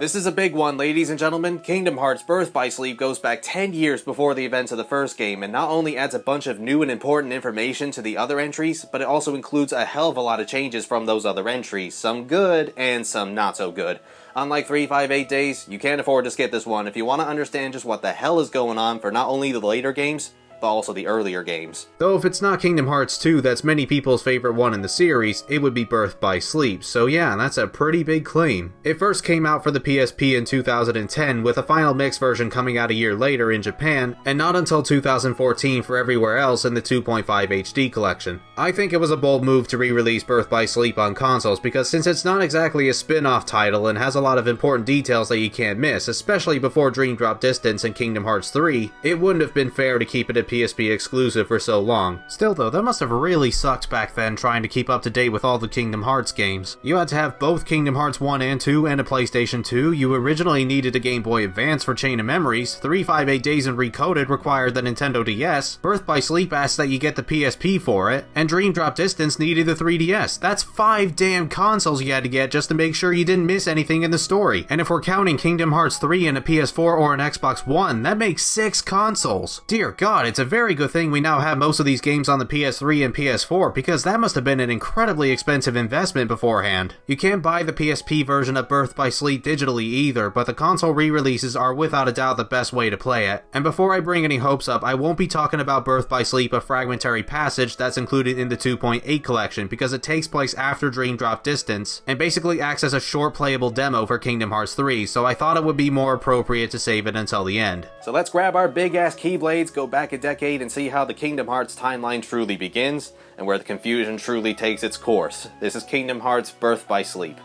This is a big one, ladies and gentlemen. Kingdom Hearts Birth by Sleep goes back 10 years before the events of the first game, and not only adds a bunch of new and important information to the other entries, but it also includes a hell of a lot of changes from those other entries, some good and some not so good. Unlike 358 Days, you can't afford to skip this one if you want to understand just what the hell is going on for not only the later games, but also the earlier games. Though if it's not Kingdom Hearts 2 that's many people's favorite one in the series, it would be Birth by Sleep, so yeah, that's a pretty big claim. It first came out for the PSP in 2010, with a final mix version coming out a year later in Japan, and not until 2014 for everywhere else in the 2.5 HD collection. I think it was a bold move to re-release Birth by Sleep on consoles, because since it's not exactly a spin-off title and has a lot of important details that you can't miss, especially before Dream Drop Distance and Kingdom Hearts 3, it wouldn't have been fair to keep it a PSP exclusive for so long. Still though, that must have really sucked back then trying to keep up to date with all the Kingdom Hearts games. You had to have both Kingdom Hearts 1 and 2 and a PlayStation 2, you originally needed a Game Boy Advance for Chain of Memories, 358 Days and Recoded required the Nintendo DS, Birth by Sleep asked that you get the PSP for it, and Dream Drop Distance needed the 3DS. That's 5 damn consoles you had to get just to make sure you didn't miss anything in the story. And if we're counting Kingdom Hearts 3 and a PS4 or an Xbox One, that makes 6 consoles. Dear God, it's a very good thing we now have most of these games on the PS3 and PS4, because that must have been an incredibly expensive investment beforehand. You can't buy the PSP version of Birth by Sleep digitally either, but the console re-releases are without a doubt the best way to play it. And before I bring any hopes up, I won't be talking about Birth by Sleep, a fragmentary passage that's included in the 2.8 collection, because it takes place after Dream Drop Distance, and basically acts as a short playable demo for Kingdom Hearts 3, so I thought it would be more appropriate to save it until the end. So let's grab our big ass keyblades, go back a decade, and see how the Kingdom Hearts timeline truly begins, and where the confusion truly takes its course. This is Kingdom Hearts Birth by Sleep.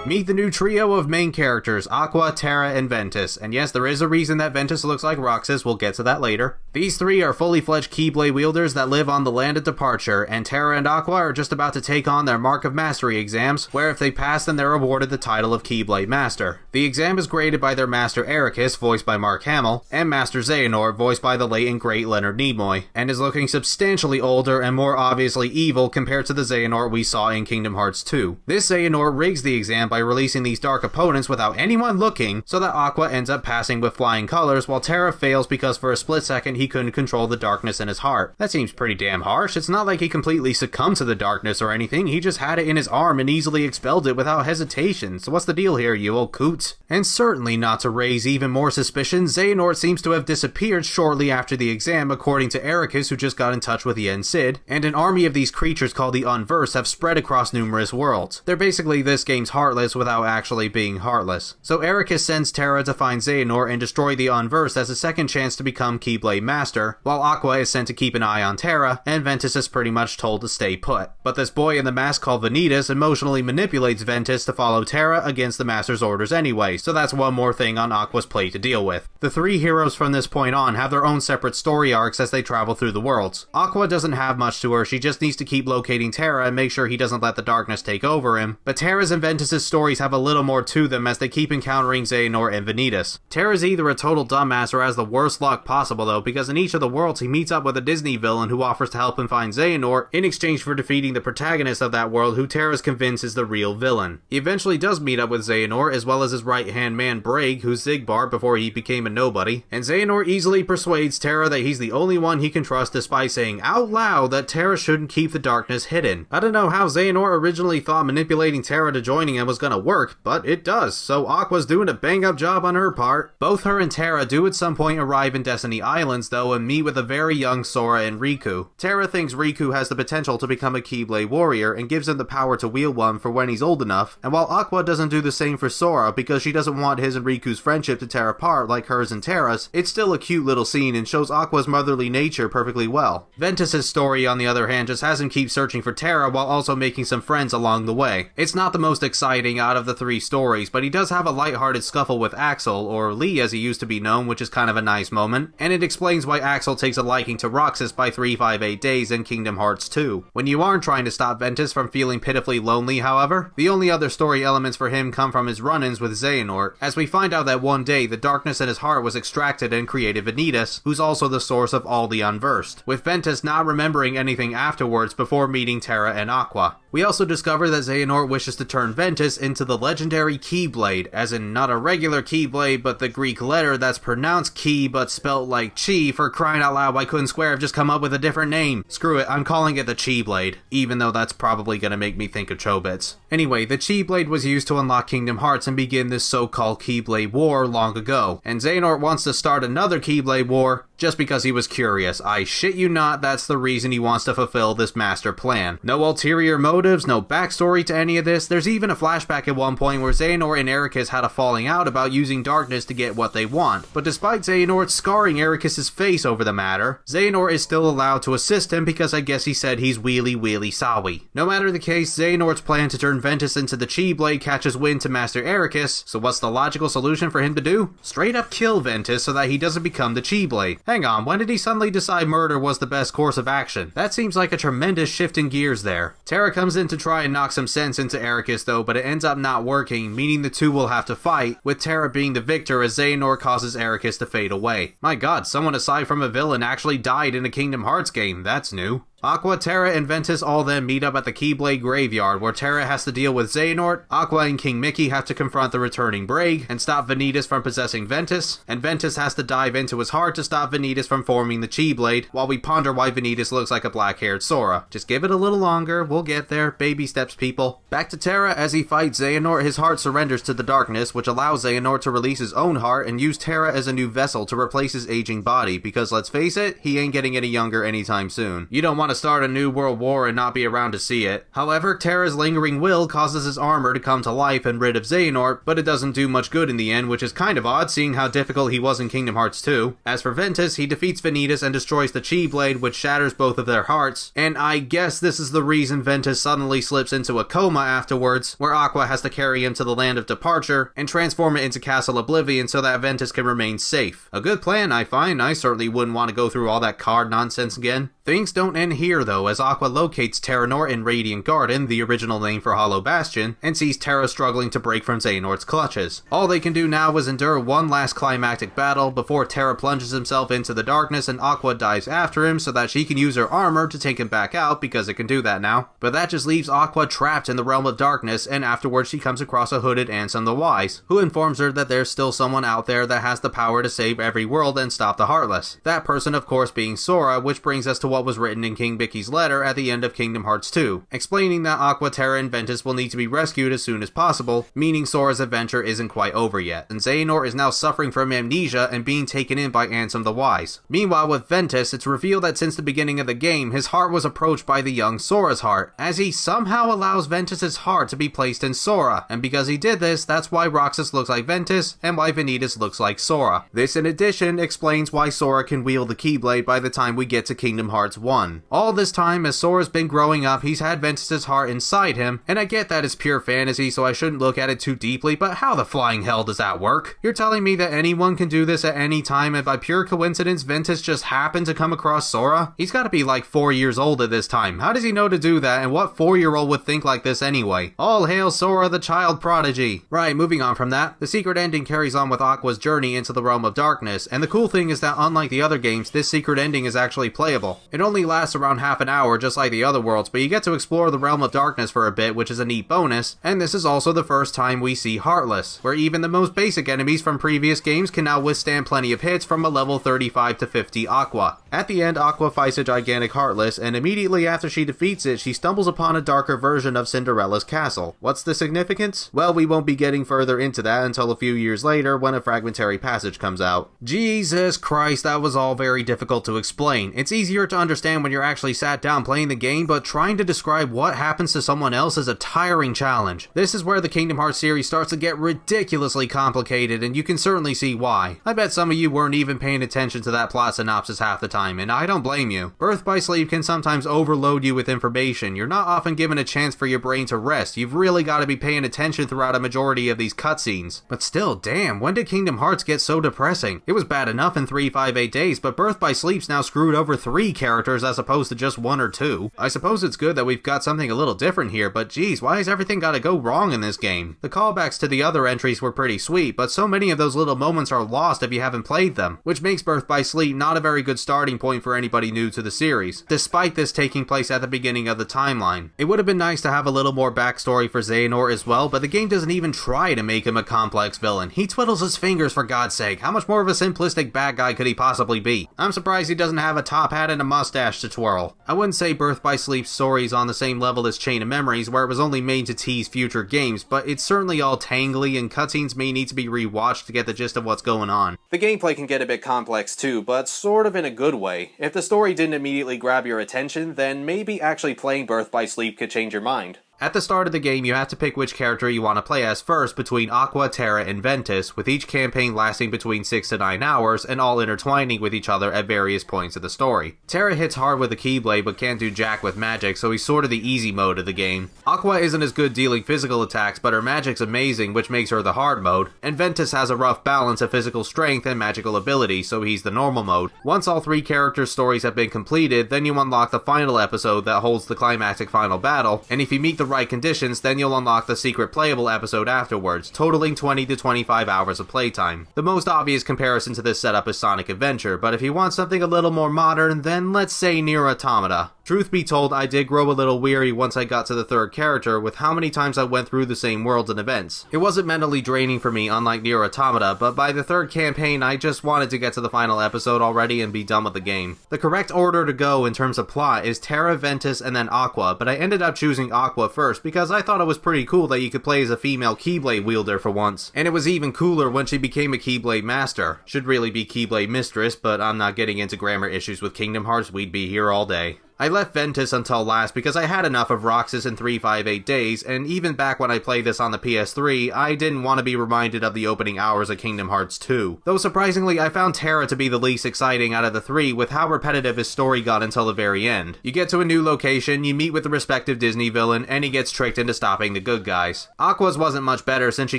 Meet the new trio of main characters, Aqua, Terra, and Ventus. And yes, there is a reason that Ventus looks like Roxas, we'll get to that later. These three are fully fledged Keyblade wielders that live on the Land of Departure, and Terra and Aqua are just about to take on their Mark of Mastery exams, where if they pass then they're awarded the title of Keyblade Master. The exam is graded by their Master Ericus, voiced by Mark Hamill, and Master Xehanort, voiced by the late and great Leonard Nimoy, and is looking substantially older and more obviously evil compared to the Xehanort we saw in Kingdom Hearts 2. This Xehanort rigs the exam by releasing these dark opponents without anyone looking, so that Aqua ends up passing with flying colors, while Terra fails because for a split second he couldn't control the darkness in his heart. That seems pretty damn harsh. It's not like he completely succumbed to the darkness or anything, he just had it in his arm and easily expelled it without hesitation, so what's the deal here, you old coot? And certainly not to raise even more suspicion, Xehanort seems to have disappeared shortly after the exam according to Ericus, who just got in touch with Yen Sid, and an army of these creatures called the Unverse have spread across numerous worlds. They're basically this game's Heartless without actually being heartless. So Ericus sends Terra to find Xehanort and destroy the Unverse as a second chance to become Keyblade Master, while Aqua is sent to keep an eye on Terra, and Ventus is pretty much told to stay put. But this boy in the mask called Vanitas emotionally manipulates Ventus to follow Terra against the Master's orders anyway, so that's one more thing on Aqua's plate to deal with. The three heroes from this point on have their own separate story arcs as they travel through the worlds. Aqua doesn't have much to her, she just needs to keep locating Terra and make sure he doesn't let the darkness take over him, but Terra's and Ventus' stories have a little more to them as they keep encountering Xehanort and Vanitas. Terra's either a total dumbass or has the worst luck possible though, because in each of the worlds he meets up with a Disney villain who offers to help him find Xehanort in exchange for defeating the protagonist of that world, who Terra's convinced is the real villain. He eventually does meet up with Xehanort, as well as his right-hand man Braig, who's Xigbar before he became a nobody, and Xehanort easily persuades Terra that he's the only one he can trust, despite saying out loud that Terra shouldn't keep the darkness hidden. I don't know how Xehanort originally thought manipulating Terra to joining him was gonna work, but it does, so Aqua's doing a bang-up job on her part. Both her and Terra do at some point arrive in Destiny Islands though, and meet with a very young Sora and Riku. Terra thinks Riku has the potential to become a Keyblade warrior and gives him the power to wield one for when he's old enough, and while Aqua doesn't do the same for Sora because she doesn't want his and Riku's friendship to tear apart like hers and Terra's, it's still a cute little scene and shows Aqua's motherly nature perfectly well. Ventus' story on the other hand just has him keep searching for Terra while also making some friends along the way. It's not the most exciting storytelling out of the 3 stories, but he does have a lighthearted scuffle with Axel, or Lee as he used to be known, which is kind of a nice moment, and it explains why Axel takes a liking to Roxas by 358 Days in Kingdom Hearts 2. When you aren't trying to stop Ventus from feeling pitifully lonely, however, the only other story elements for him come from his run-ins with Xehanort, as we find out that one day the darkness in his heart was extracted and created Vanitas, who's also the source of all the unversed, with Ventus not remembering anything afterwards before meeting Terra and Aqua. We also discover that Xehanort wishes to turn Ventus into the legendary Keyblade, as in not a regular Keyblade, but the Greek letter that's pronounced Key but spelt like Chi. For crying out loud, why couldn't Square have just come up with a different name? Screw it, I'm calling it the Chi-Blade, even though that's probably gonna make me think of Chobits. Anyway, the Chi-Blade was used to unlock Kingdom Hearts and begin this so-called Keyblade War long ago, and Xehanort wants to start another Keyblade War just because he was curious. I shit you not, that's the reason he wants to fulfill this master plan. No ulterior motives, no backstory to any of this. There's even a flashback at one point where Xehanort and Ericus had a falling out about using darkness to get what they want, but despite Xehanort scarring Ericus' face over the matter, Xehanort is still allowed to assist him because I guess he said he's wheelie sorry. No matter the case, Xehanort's plan to turn Ventus into the Chi-Blade catches wind to Master Ericus, so what's the logical solution for him to do? Straight up kill Ventus so that he doesn't become the Chi-Blade. Hang on, when did he suddenly decide murder was the best course of action? That seems like a tremendous shift in gears there. Terra comes in to try and knock some sense into Ericus though, but it ends up not working, meaning the two will have to fight, with Terra being the victor as Xehanort causes Ericus to fade away. My god, someone aside from a villain actually died in a Kingdom Hearts game, that's new. Aqua, Terra, and Ventus all then meet up at the Keyblade Graveyard, where Terra has to deal with Xehanort, Aqua and King Mickey have to confront the returning Braig and stop Vanitas from possessing Ventus, and Ventus has to dive into his heart to stop Vanitas from forming the Chi-Blade, while we ponder why Vanitas looks like a black-haired Sora. Just give it a little longer, we'll get there, baby steps people. Back to Terra, as he fights Xehanort, his heart surrenders to the darkness, which allows Xehanort to release his own heart and use Terra as a new vessel to replace his aging body, because let's face it, he ain't getting any younger anytime soon. You don't want to start a new world war and not be around to see it. However, Terra's lingering will causes his armor to come to life and rid of Xehanort, but it doesn't do much good in the end, which is kind of odd seeing how difficult he was in Kingdom Hearts 2. As for Ventus, he defeats Vanitas and destroys the Chi-Blade, which shatters both of their hearts, and I guess this is the reason Ventus suddenly slips into a coma afterwards, where Aqua has to carry him to the land of departure and transform it into Castle Oblivion so that Ventus can remain safe. A good plan, I find. I certainly wouldn't want to go through all that card nonsense again. Things don't end here though, as Aqua locates Terranort in Radiant Garden, the original name for Hollow Bastion, and sees Terra struggling to break from Xehanort's clutches. All they can do now is endure one last climactic battle before Terra plunges himself into the darkness and Aqua dives after him so that she can use her armor to take him back out because it can do that now. But that just leaves Aqua trapped in the realm of darkness, and afterwards she comes across a hooded Ansem the Wise, who informs her that there's still someone out there that has the power to save every world and stop the Heartless. That person of course being Sora, which brings us to what was written in King Mickey's letter at the end of Kingdom Hearts 2, explaining that Aqua, Terra, and Ventus will need to be rescued as soon as possible, meaning Sora's adventure isn't quite over yet, and Xehanort is now suffering from amnesia and being taken in by Ansem the Wise. Meanwhile with Ventus, it's revealed that since the beginning of the game, his heart was approached by the young Sora's heart, as he somehow allows Ventus's heart to be placed in Sora, and because he did this, that's why Roxas looks like Ventus, and why Vanitas looks like Sora. This in addition explains why Sora can wield the Keyblade by the time we get to Kingdom Hearts 1. All this time, as Sora's been growing up, he's had Ventus's heart inside him, and I get that it's pure fantasy, so I shouldn't look at it too deeply, but how the flying hell does that work? You're telling me that anyone can do this at any time, and by pure coincidence, Ventus just happened to come across Sora? He's gotta be like 4 years old at this time. How does he know to do that, and what 4-year-old would think like this anyway? All hail Sora the child prodigy. Right, moving on from that, the secret ending carries on with Aqua's journey into the realm of darkness, and the cool thing is that unlike the other games, this secret ending is actually playable. It only lasts around half an hour just like the other worlds, but you get to explore the realm of darkness for a bit, which is a neat bonus, and this is also the first time we see Heartless, where even the most basic enemies from previous games can now withstand plenty of hits from a level 35 to 50 Aqua. At the end, Aqua fights a gigantic Heartless, and immediately after she defeats it, she stumbles upon a darker version of Cinderella's castle. What's the significance? Well, we won't be getting further into that until a few years later when a fragmentary passage comes out. Jesus Christ, that was all very difficult to explain. It's easier to understand when you're actually sat down playing the game, but trying to describe what happens to someone else is a tiring challenge. This is where the Kingdom Hearts series starts to get ridiculously complicated, and you can certainly see why. I bet some of you weren't even paying attention to that plot synopsis half the time, and I don't blame you. Birth by Sleep can sometimes overload you with information. You're not often given a chance for your brain to rest. You've really got to be paying attention throughout a majority of these cutscenes. But still, damn, when did Kingdom Hearts get so depressing? It was bad enough in 358 Days, but Birth by Sleep's now screwed over 3 characters as opposed to just 1 or 2. I suppose it's good that we've got something a little different here, but geez, why has everything got to go wrong in this game? The callbacks to the other entries were pretty sweet, but so many of those little moments are lost if you haven't played them, which makes Birth by Sleep not a very good starting point for anybody new to the series, despite this taking place at the beginning of the timeline. It would have been nice to have a little more backstory for Xehanort as well, but the game doesn't even try to make him a complex villain. He twiddles his fingers, for God's sake. How much more of a simplistic bad guy could he possibly be? I'm surprised he doesn't have a top hat and a mustache to twirl. I wouldn't say Birth by Sleep's story is on the same level as Chain of Memories, where it was only made to tease future games, but it's certainly all tangly and cutscenes may need to be rewatched to get the gist of what's going on. The gameplay can get a bit complex too, but sort of in a good way. If the story didn't immediately grab your attention, then maybe actually playing Birth by Sleep could change your mind. At the start of the game, you have to pick which character you want to play as first between Aqua, Terra, and Ventus, with each campaign lasting between 6 to 9 hours and all intertwining with each other at various points of the story. Terra hits hard with the Keyblade but can't do jack with magic, so he's sort of the easy mode of the game. Aqua isn't as good dealing physical attacks, but her magic's amazing, which makes her the hard mode, and Ventus has a rough balance of physical strength and magical ability, so he's the normal mode. Once all 3 characters' stories have been completed, then you unlock the final episode that holds the climactic final battle, and if you meet the right conditions, then you'll unlock the secret playable episode afterwards, totaling 20 to 25 hours of playtime. The most obvious comparison to this setup is Sonic Adventure, but if you want something a little more modern, then let's say Nier Automata. Truth be told, I did grow a little weary once I got to the 3rd character with how many times I went through the same worlds and events. It wasn't mentally draining for me, unlike Nier Automata, but by the 3rd campaign I just wanted to get to the final episode already and be done with the game. The correct order to go in terms of plot is Terra, Ventus, and then Aqua, but I ended up choosing Aqua first because I thought it was pretty cool that you could play as a female Keyblade wielder for once. And it was even cooler when she became a Keyblade Master. Should really be Keyblade Mistress, but I'm not getting into grammar issues with Kingdom Hearts, we'd be here all day. I left Ventus until last because I had enough of Roxas in 358 Days, and even back when I played this on the PS3, I didn't want to be reminded of the opening hours of Kingdom Hearts 2. Though surprisingly, I found Terra to be the least exciting out of the 3 with how repetitive his story got until the very end. You get to a new location, you meet with the respective Disney villain, and he gets tricked into stopping the good guys. Aqua's wasn't much better since she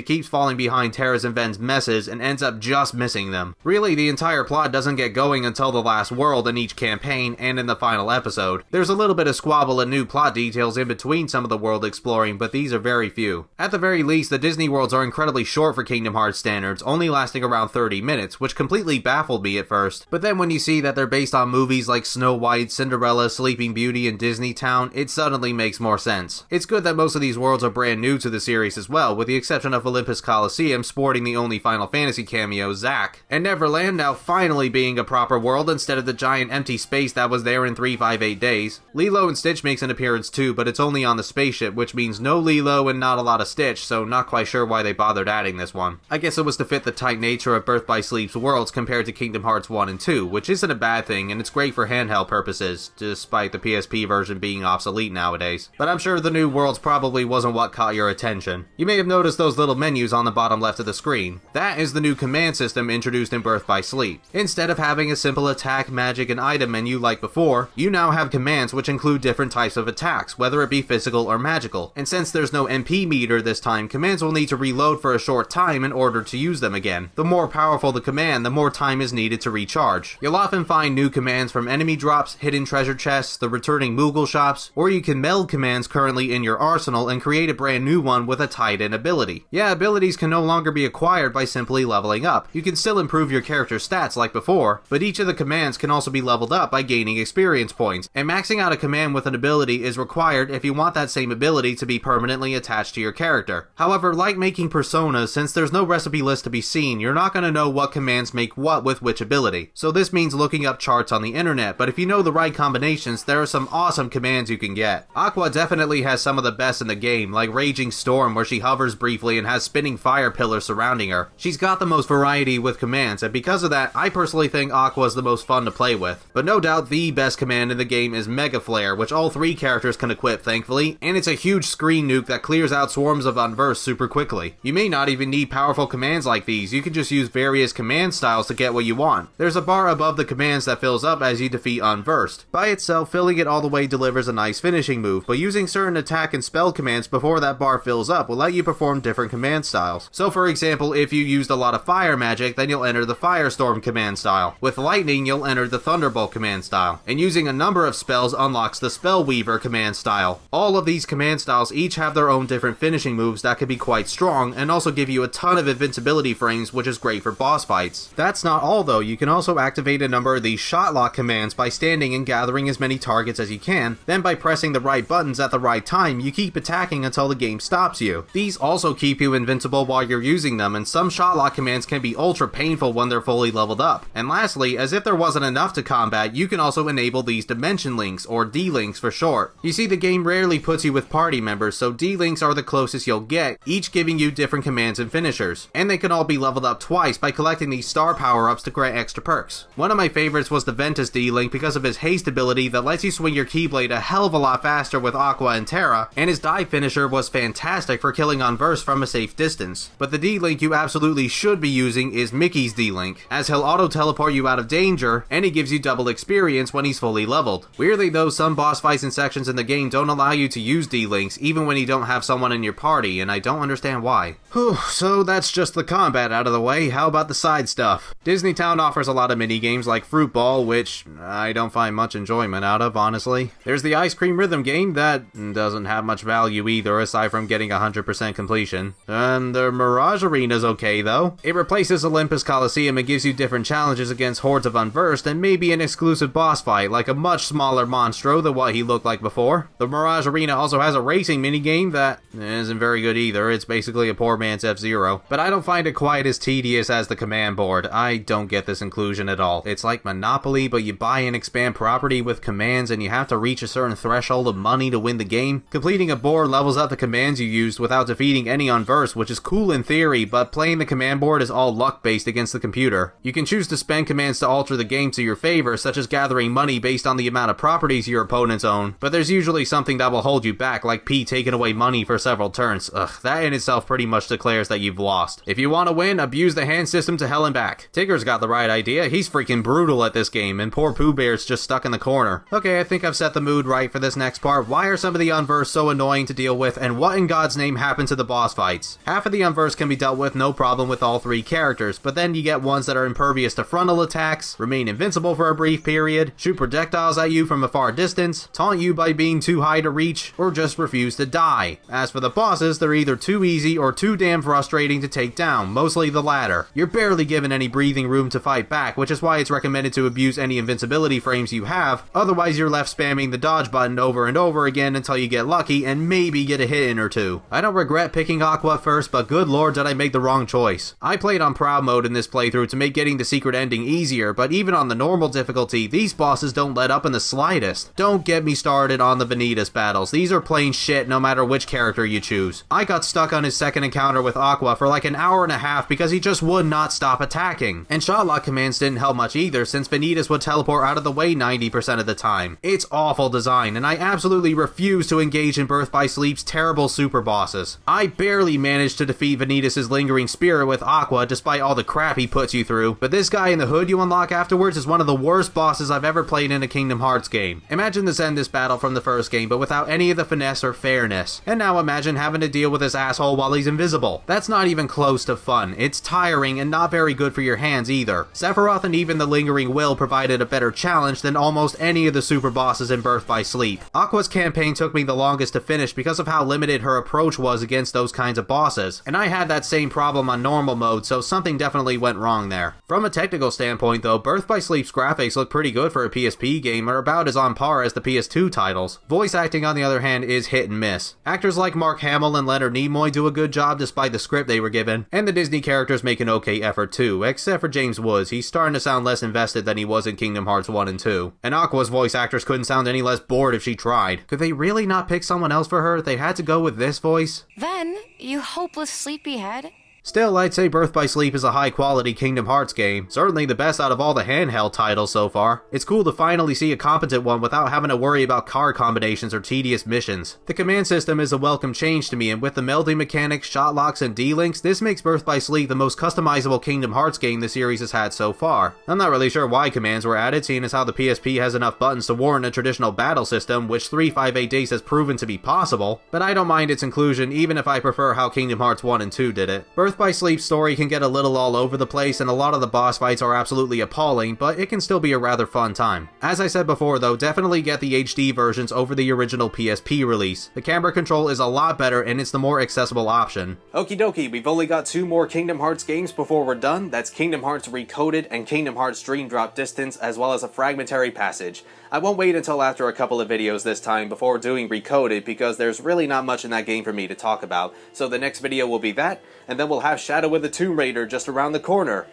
keeps falling behind Terra's and Ven's messes and ends up just missing them. Really, the entire plot doesn't get going until the last world in each campaign and in the final episode. There's a little bit of squabble and new plot details in between some of the world exploring, but these are very few. At the very least, the Disney worlds are incredibly short for Kingdom Hearts standards, only lasting around 30 minutes, which completely baffled me at first. But then when you see that they're based on movies like Snow White, Cinderella, Sleeping Beauty, and Disney Town, it suddenly makes more sense. It's good that most of these worlds are brand new to the series as well, with the exception of Olympus Coliseum sporting the only Final Fantasy cameo, Zack, and Neverland now finally being a proper world instead of the giant empty space that was there in 358 Days. Lilo and Stitch makes an appearance too, but it's only on the spaceship, which means no Lilo and not a lot of Stitch, so not quite sure why they bothered adding this one. I guess it was to fit the tight nature of Birth by Sleep's worlds compared to Kingdom Hearts 1 and 2, which isn't a bad thing, and it's great for handheld purposes, despite the PSP version being obsolete nowadays. But I'm sure the new worlds probably wasn't what caught your attention. You may have noticed those little menus on the bottom left of the screen. That is the new command system introduced in Birth by Sleep. Instead of having a simple attack, magic, and item menu like before, you now have commands which include different types of attacks, whether it be physical or magical. And since there's no MP meter this time, commands will need to reload for a short time in order to use them again. The more powerful the command, the more time is needed to recharge. You'll often find new commands from enemy drops, hidden treasure chests, the returning Moogle shops, or you can meld commands currently in your arsenal and create a brand new one with a tied-in ability. Yeah, abilities can no longer be acquired by simply leveling up. You can still improve your character's stats like before, but each of the commands can also be leveled up by gaining experience points, and maxing out a command with an ability is required if you want that same ability to be permanently attached to your character. However, like making personas, since there's no recipe list to be seen, you're not going to know what commands make what with which ability. So this means looking up charts on the internet, but if you know the right combinations, there are some awesome commands you can get. Aqua definitely has some of the best in the game, like Raging Storm, where she hovers briefly and has spinning fire pillars surrounding her. She's got the most variety with commands, and because of that, I personally think Aqua is the most fun to play with. But no doubt the best command in the game is Mega Flare, which all three characters can equip thankfully, and it's a huge screen nuke that clears out swarms of Unversed super quickly. You may not even need powerful commands like these, you can just use various command styles to get what you want. There's a bar above the commands that fills up as you defeat Unversed. By itself, filling it all the way delivers a nice finishing move, but using certain attack and spell commands before that bar fills up will let you perform different command styles. So for example, if you used a lot of fire magic, then you'll enter the Firestorm command style. With lightning, you'll enter the Thunderbolt command style. And using a number of spells unlocks the Spellweaver command style. All of these command styles each have their own different finishing moves that can be quite strong, and also give you a ton of invincibility frames, which is great for boss fights. That's not all though, you can also activate a number of these shot lock commands by standing and gathering as many targets as you can, then by pressing the right buttons at the right time, you keep attacking until the game stops you. These also keep you invincible while you're using them, and some shot lock commands can be ultra painful when they're fully leveled up. And lastly, as if there wasn't enough to combat, you can also enable these dimension links, or D-links for short. You see, the game rarely puts you with party members, so D-links are the closest you'll get, each giving you different commands and finishers. And they can all be leveled up twice by collecting these star power-ups to grant extra perks. One of my favorites was the Ventus D-link because of his haste ability that lets you swing your Keyblade a hell of a lot faster with Aqua and Terra, and his dive finisher was fantastic for killing Unversed from a safe distance. But the D-link you absolutely should be using is Mickey's D-link, as he'll auto-teleport you out of danger, and he gives you double experience when he's fully leveled. Weirdly though, some boss fights and sections in the game don't allow you to use D-links even when you don't have someone in your party, and I don't understand why. Whew, so that's just the combat out of the way, how about the side stuff? Disney Town offers a lot of mini-games like Fruit Ball, which I don't find much enjoyment out of, honestly. There's the Ice Cream Rhythm game that doesn't have much value either, aside from getting 100% completion. And the Mirage Arena's okay though. It replaces Olympus Coliseum and gives you different challenges against hordes of Unversed, and maybe an exclusive boss fight, like a much smaller Monstro than what he looked like before. The Mirage Arena also has a racing minigame that isn't very good either, it's basically a poor man's F-Zero. But I don't find it quite as tedious as the command board. I don't get this inclusion at all. It's like Monopoly, but you buy and expand property with commands and you have to reach a certain threshold of money to win the game. Completing a board levels up the commands you used without defeating any Unversed, which is cool in theory, but playing the command board is all luck based against the computer. You can choose to spend commands to alter the game to your favor, such as gathering money based on the amount of properties your opponents own, but there's usually something that will hold you back, like P taking away money for several turns. Ugh, that in itself pretty much declares that you've lost. If you want to win, abuse the hand system to hell and back. Tigger's got the right idea, he's freaking brutal at this game, and poor Pooh Bear's just stuck in the corner. Okay, I think I've set the mood right for this next part. Why are some of the Unversed so annoying to deal with, and what in God's name happened to the boss fights? Half of the Unversed can be dealt with no problem with all three characters, but then you get ones that are impervious to frontal attacks, remain invincible for a brief period, shoot projectiles at you from a far distance, taunt you by being too high to reach, or just refuse to die. As for the bosses, they're either too easy or too damn frustrating to take down, mostly the latter. You're barely given any breathing room to fight back, which is why it's recommended to abuse any invincibility frames you have, otherwise you're left spamming the dodge button over and over again until you get lucky and maybe get a hit in or two. I don't regret picking Aqua first, but good lord did I make the wrong choice. I played on Proud mode in this playthrough to make getting the secret ending easier, but even on the normal difficulty, these bosses don't let up in the slightest. Don't get me started on the Vanitas battles, these are plain shit no matter which character you choose. I got stuck on his second encounter with Aqua for like an hour and a half because he just would not stop attacking. And shot lock commands didn't help much either, since Vanitas would teleport out of the way 90% of the time. It's awful design, and I absolutely refuse to engage in Birth by Sleep's terrible super bosses. I barely managed to defeat Vanitas' lingering spirit with Aqua despite all the crap he puts you through, but this guy in the hood you unlock afterwards is one of the worst bosses I've ever played in a Kingdom Hearts game. Imagine this end this battle from the first game, but without any of the finesse or fairness. And now imagine having to deal with this asshole while he's invisible. That's not even close to fun. It's tiring and not very good for your hands either. Sephiroth and even the Lingering Will provided a better challenge than almost any of the super bosses in Birth by Sleep. Aqua's campaign took me the longest to finish because of how limited her approach was against those kinds of bosses, and I had that same problem on normal mode, so something definitely went wrong there. From a technical standpoint though, Birth by Sleep's graphics look pretty good for a PSP game, and are about as on par as the PS2 titles. Voice acting, on the other hand, is hit and miss. Actors like Mark Hamill and Leonard Nimoy do a good job despite the script they were given, and the Disney characters make an okay effort too, except for James Woods. He's starting to sound less invested than he was in Kingdom Hearts 1 and 2. And Aqua's voice actress couldn't sound any less bored if she tried. Could they really not pick someone else for her? They had to go with this voice? Then, you hopeless sleepyhead. Still, I'd say Birth by Sleep is a high-quality Kingdom Hearts game, certainly the best out of all the handheld titles so far. It's cool to finally see a competent one without having to worry about card combinations or tedious missions. The command system is a welcome change to me, and with the melding mechanics, shot locks, and D-links, this makes Birth by Sleep the most customizable Kingdom Hearts game the series has had so far. I'm not really sure why commands were added, seeing as how the PSP has enough buttons to warrant a traditional battle system, which 358 Days has proven to be possible, but I don't mind its inclusion even if I prefer how Kingdom Hearts 1 and 2 did it. Birth by Sleep's story can get a little all over the place, and a lot of the boss fights are absolutely appalling, but it can still be a rather fun time. As I said before though, definitely get the HD versions over the original PSP release. The camera control is a lot better and it's the more accessible option. Okie dokie, we've only got 2 more Kingdom Hearts games before we're done. That's Kingdom Hearts Recoded and Kingdom Hearts Dream Drop Distance, as well as a fragmentary passage. I won't wait until after a couple of videos this time before doing Recoded, because there's really not much in that game for me to talk about, so the next video will be that, and then we'll have Shadow of the Tomb Raider just around the corner.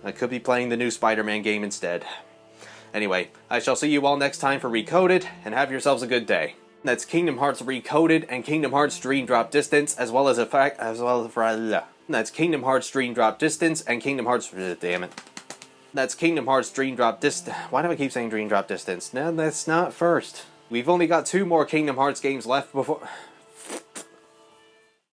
I could be playing the new Spider-Man game instead. Anyway, I shall see you all next time for Recoded, and have yourselves a good day. That's Kingdom Hearts Recoded and Kingdom Hearts Dream Drop Distance, as well as That's Kingdom Hearts Dream Drop Distance and Kingdom Hearts... damn it. That's Kingdom Hearts Dream Drop Distance. Why do I keep saying Dream Drop Distance? No, that's not first. We've only got 2 more Kingdom Hearts games left before...